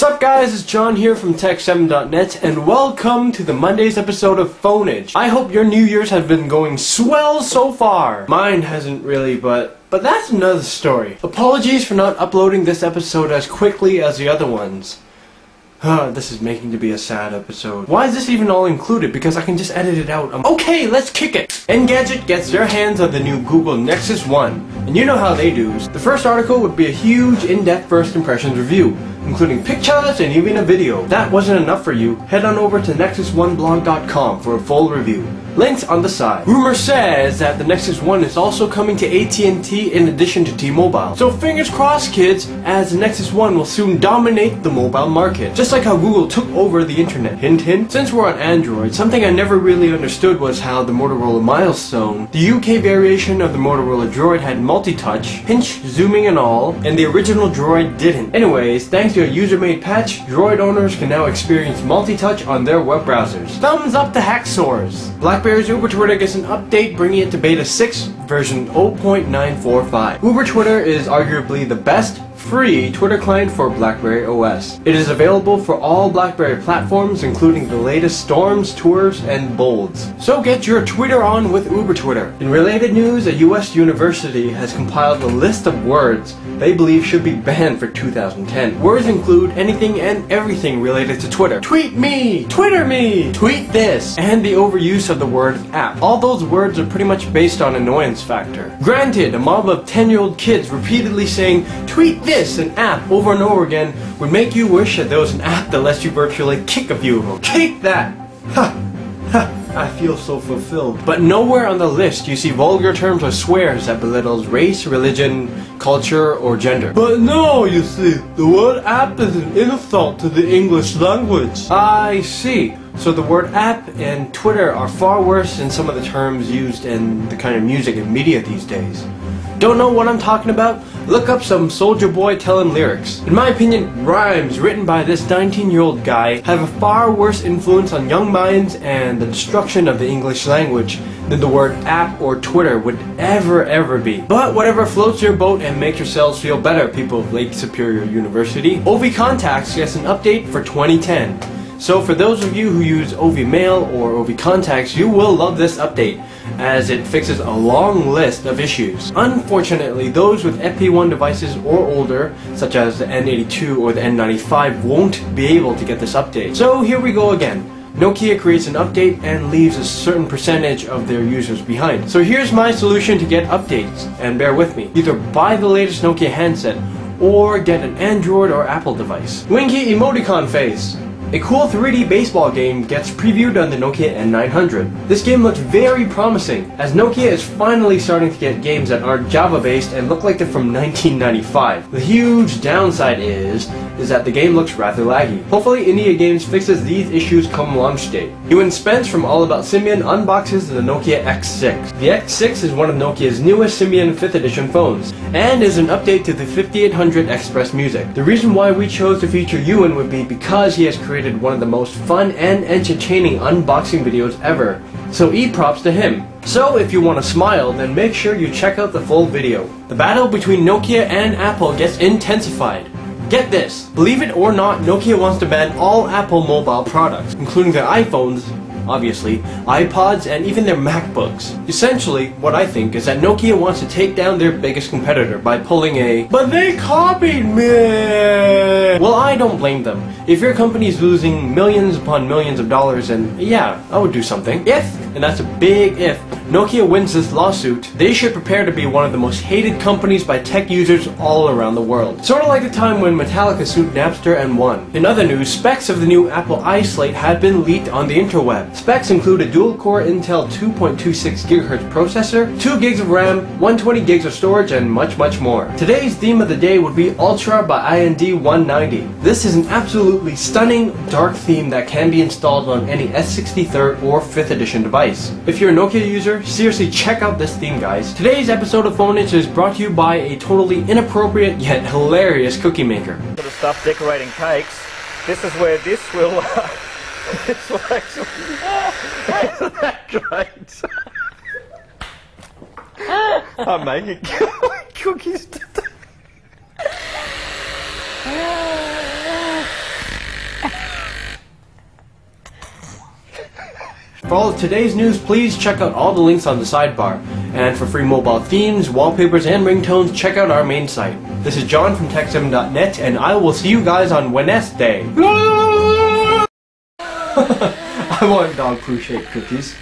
Sup guys, it's John here from tech7.net and welcome to the Monday's episode of Phonage. I hope your New Year's has been going swell so far. Mine hasn't really, but that's another story. Apologies for not uploading this episode as quickly as the other ones. This is making to be a sad episode. Why is this even all included? Because I can just edit it out. Okay, let's kick it! Engadget gets their hands on the new Google Nexus 1. And you know how they do. The first article would be a huge in-depth first impressions review, including pictures and even a video. If that wasn't enough for you, head on over to nexus1blog.com for a full review. Links on the side. Rumor says that the Nexus 1 is also coming to at&t in addition to T-Mobile. So fingers crossed kids, as the Nexus 1 will soon dominate the mobile market. Just like how Google took over the internet. Hint hint. Since we're on Android, something I never really understood was how the Motorola Milestone, the UK variation of the Motorola Droid, had multi-touch, pinch, zooming and all, and the original Droid didn't. Anyways, thanks to a user-made patch, Droid owners can now experience multi-touch on their web browsers. Thumbs up to Hacksaws! BlackBerry's Uber Twitter gets an update bringing it to Beta 6 version 0.945. Uber Twitter is arguably the best free Twitter client for BlackBerry OS. It is available for all BlackBerry platforms, including the latest Storms, Tours, and Bolds. So get your Twitter on with Uber Twitter. In related news, a US university has compiled a list of words they believe should be banned for 2010. Words include anything and everything related to Twitter. Tweet me! Twitter me! Tweet this! And the overuse of the word app. All those words are pretty much based on annoyance factor. Granted, a mob of 10-year-old kids repeatedly saying, tweet this, an app, over and over again would make you wish that there was an app that lets you virtually kick a few of them. Kick that! Ha! Ha! I feel so fulfilled. But nowhere on the list you see vulgar terms or swears that belittles race, religion, culture, or gender. But no, you see, the word app is an insult to the English language. I see. So the word app and Twitter are far worse than some of the terms used in the kind of music and media these days. Don't know what I'm talking about? Look up some Soulja Boy Tellin' lyrics. In my opinion, rhymes written by this 19-year-old guy have a far worse influence on young minds and the destruction of the English language than the word app or Twitter would ever be. But whatever floats your boat and makes yourselves feel better, people of Lake Superior University, OV Contacts gets an update for 2010. So for those of you who use OV Mail or OV Contacts, you will love this update, as it fixes a long list of issues. Unfortunately, those with FP1 devices or older, such as the N82 or the N95, won't be able to get this update. So here we go again. Nokia creates an update and leaves a certain percentage of their users behind. So here's my solution to get updates, and bear with me. Either buy the latest Nokia handset, or get an Android or Apple device. Winky Emoticon Face. A cool 3D baseball game gets previewed on the Nokia N900. This game looks very promising, as Nokia is finally starting to get games that aren't Java-based and look like they're from 1995. The huge downside is that the game looks rather laggy. Hopefully India Games fixes these issues come launch date. Ewan Spence from All About Symbian unboxes the Nokia X6. The X6 is one of Nokia's newest Symbian 5th edition phones, and is an update to the 5800 Express Music. The reason why we chose to feature Ewan would be because he has created one of the most fun and entertaining unboxing videos ever, so props to him. So if you want to smile, then make sure you check out the full video. The battle between Nokia and Apple gets intensified. Get this, believe it or not, Nokia wants to ban all Apple mobile products, including their iPhones, obviously, iPods, and even their MacBooks. Essentially, what I think is that Nokia wants to take down their biggest competitor by pulling a "but they copied me." Well, I don't blame them. If your company is losing millions upon millions of dollars, then yeah, I would do something. If, and that's a big if, Nokia wins this lawsuit, they should prepare to be one of the most hated companies by tech users all around the world. Sort of like the time when Metallica sued Napster and won. In other news, specs of the new Apple iSlate have been leaked on the interweb. Specs include a dual-core Intel 2.26 GHz processor, 2 gigs of RAM, 120 gigs of storage, and much more. Today's theme of the day would be Ultra by IND 190. This is an absolutely stunning, dark theme that can be installed on any S63 or 5th edition device. If you're a Nokia user, seriously check out this theme, guys. Today's episode of Phonage is brought to you by a totally inappropriate yet hilarious cookie maker. Sort of stuff decorating cakes. This is where this will this will actually isn't that great? I'm making cookies today. For all of today's news, please check out all the links on the sidebar. And for free mobile themes, wallpapers, and ringtones, check out our main site. This is John from tech7.net, and I will see you guys on Wednesday. I want dog poo shaped cookies.